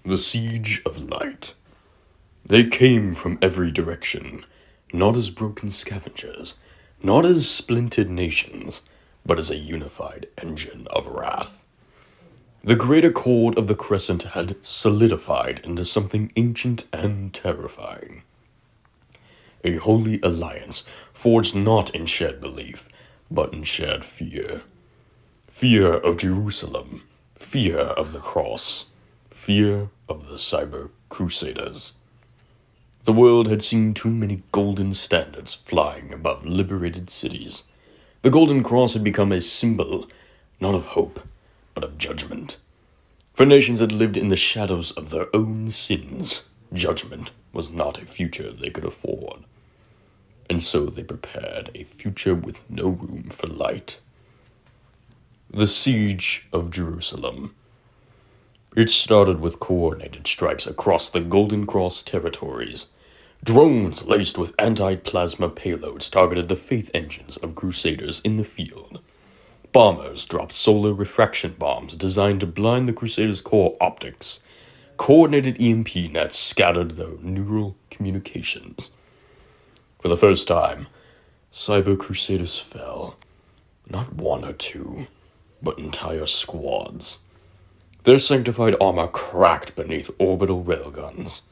The Siege of Light. They came from every direction, not as broken scavengers, not as splintered nations, but as a unified engine of wrath. The great accord of the Crescent had solidified into something ancient and terrifying. A holy alliance forged not in shared belief, but in shared fear. Fear of Jerusalem, fear of the cross, fear of the cyber crusaders. The world had seen too many golden standards flying above liberated cities. The Golden Cross had become a symbol, not of hope, but of judgment. For nations that lived in the shadows of their own sins, judgment was not a future they could afford. And so they prepared a future with no room for light. The Siege of Jerusalem. It started with coordinated strikes across the Golden Cross territories. Drones laced with anti-plasma payloads targeted the faith engines of Crusaders in the field. Bombers dropped solar refraction bombs designed to blind the Crusaders' core optics. Coordinated EMP nets scattered their neural communications. For the first time, cyber Crusaders fell. Not one or two, but entire squads. Their sanctified armor cracked beneath orbital railguns.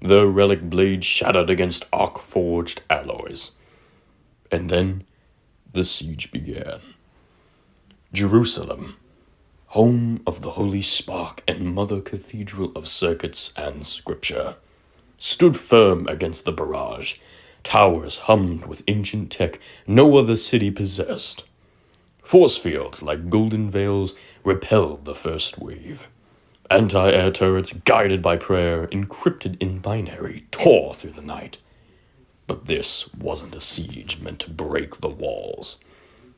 Their relic blades shattered against arc-forged alloys. And then, the siege began. Jerusalem, home of the Holy Spark and mother cathedral of circuits and scripture, stood firm against the barrage. Towers hummed with ancient tech no other city possessed. Force fields like golden veils repelled the first wave. Anti-air turrets, guided by prayer, encrypted in binary, tore through the night. But this wasn't a siege meant to break the walls.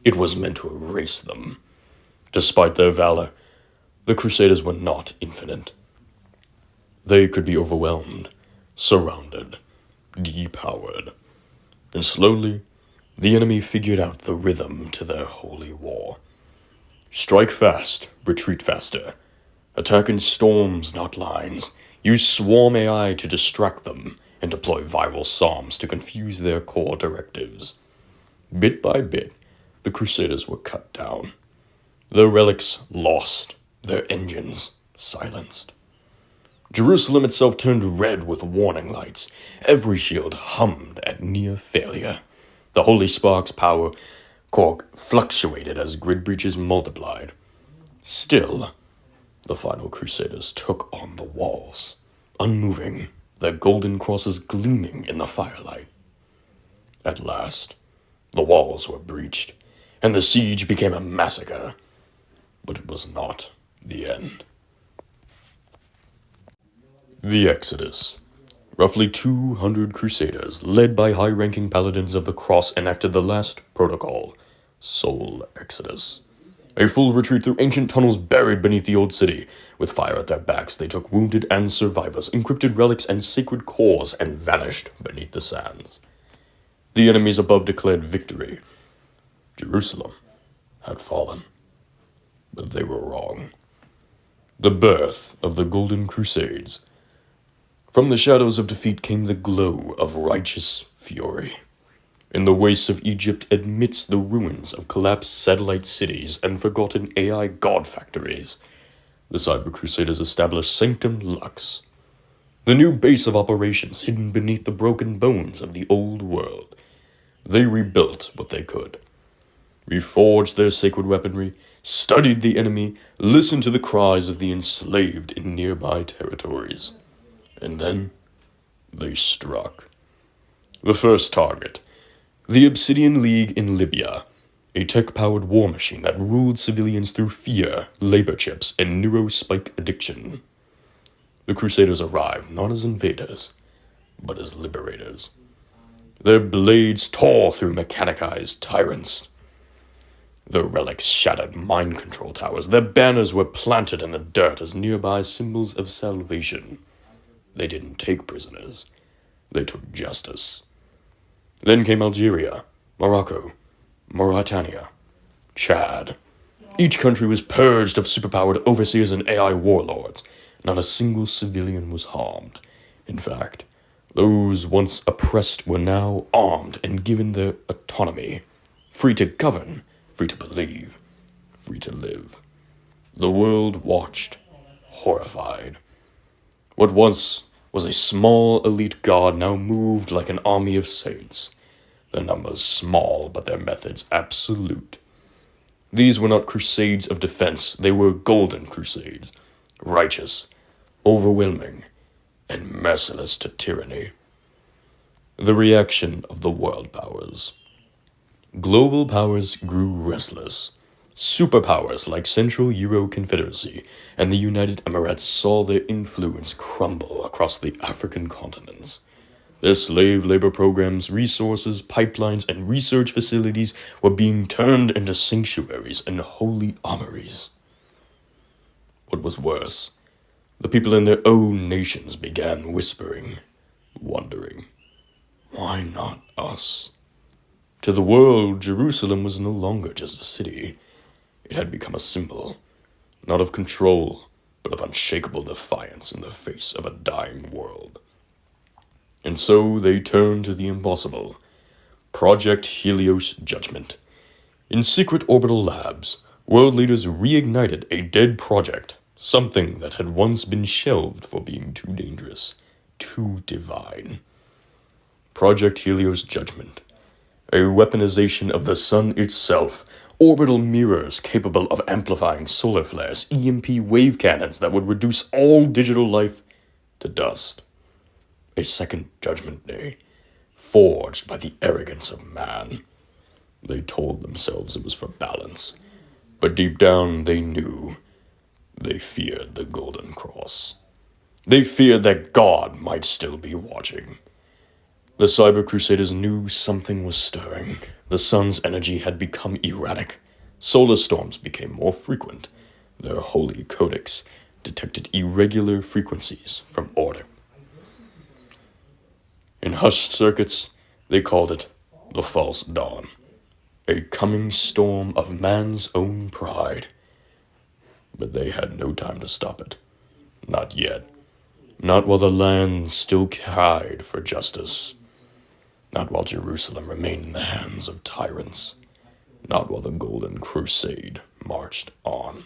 It was meant to erase them. Despite their valor, the Crusaders were not infinite. They could be overwhelmed, surrounded, depowered. And slowly, the enemy figured out the rhythm to their holy war. Strike fast, retreat faster. Attack in storms, not lines. Use swarm AI to distract them, and deploy viral psalms to confuse their core directives. Bit by bit, the Crusaders were cut down. Their relics lost, their engines silenced. Jerusalem itself turned red with warning lights. Every shield hummed at near failure. The Holy Spark's power core fluctuated as grid breaches multiplied. Still, the final Crusaders took on the walls, unmoving, their golden crosses gleaming in the firelight. At last, the walls were breached, and the siege became a massacre. But it was not the end. The Exodus. Roughly 200 Crusaders, led by high-ranking paladins of the Cross, enacted the last protocol, Soul Exodus. A full retreat through ancient tunnels buried beneath the old city. With fire at their backs, they took wounded and survivors, encrypted relics and sacred cores, and vanished beneath the sands. The enemies above declared victory. Jerusalem had fallen. But they were wrong. The birth of the Golden Crusades. From the shadows of defeat came the glow of righteous fury. In the wastes of Egypt, amidst the ruins of collapsed satellite cities and forgotten AI god factories, the Cyber Crusaders established Sanctum Lux, the new base of operations hidden beneath the broken bones of the old world. They rebuilt what they could, reforged their sacred weaponry, studied the enemy, listened to the cries of the enslaved in nearby territories. And then, they struck. The first target, the Obsidian League in Libya, a tech-powered war machine that ruled civilians through fear, labor chips, and neurospike addiction. The Crusaders arrived not as invaders, but as liberators. Their blades tore through mechanized tyrants. Their relics shattered mind control towers. Their banners were planted in the dirt as nearby symbols of salvation. They didn't take prisoners. They took justice. Then came Algeria, Morocco, Mauritania, Chad. Each country was purged of superpowered overseers and AI warlords. Not a single civilian was harmed. In fact, those once oppressed were now armed and given their autonomy, free to govern, free to believe, free to live. The world watched, horrified. What once was a small elite guard now moved like an army of saints, their numbers small but their methods absolute. These were not crusades of defense, they were golden crusades, righteous, overwhelming, and merciless to tyranny. The reaction of the world powers. Global powers grew restless. Superpowers like Central Euro Confederacy and the United Emirates saw their influence crumble across the African continents. Their slave labor programs, resources, pipelines, and research facilities were being turned into sanctuaries and holy armories. What was worse, the people in their own nations began whispering, wondering, why not us? To the world, Jerusalem was no longer just a city. It had become a symbol, not of control, but of unshakable defiance in the face of a dying world. And so they turned to the impossible. Project Helios Judgment. In secret orbital labs, world leaders reignited a dead project, something that had once been shelved for being too dangerous, too divine. Project Helios Judgment. A weaponization of the sun itself, orbital mirrors capable of amplifying solar flares, EMP wave cannons that would reduce all digital life to dust. A second judgment day, forged by the arrogance of man. They told themselves it was for balance, but deep down they knew. They feared the Golden Cross. They feared that God might still be watching. The Cyber Crusaders knew something was stirring. The sun's energy had become erratic. Solar storms became more frequent. Their holy codex detected irregular frequencies from order. In hushed circuits, they called it the False Dawn, a coming storm of man's own pride. But they had no time to stop it. Not yet. Not while the land still cried for justice. Not while Jerusalem remained in the hands of tyrants. Not while the Golden Crusade marched on.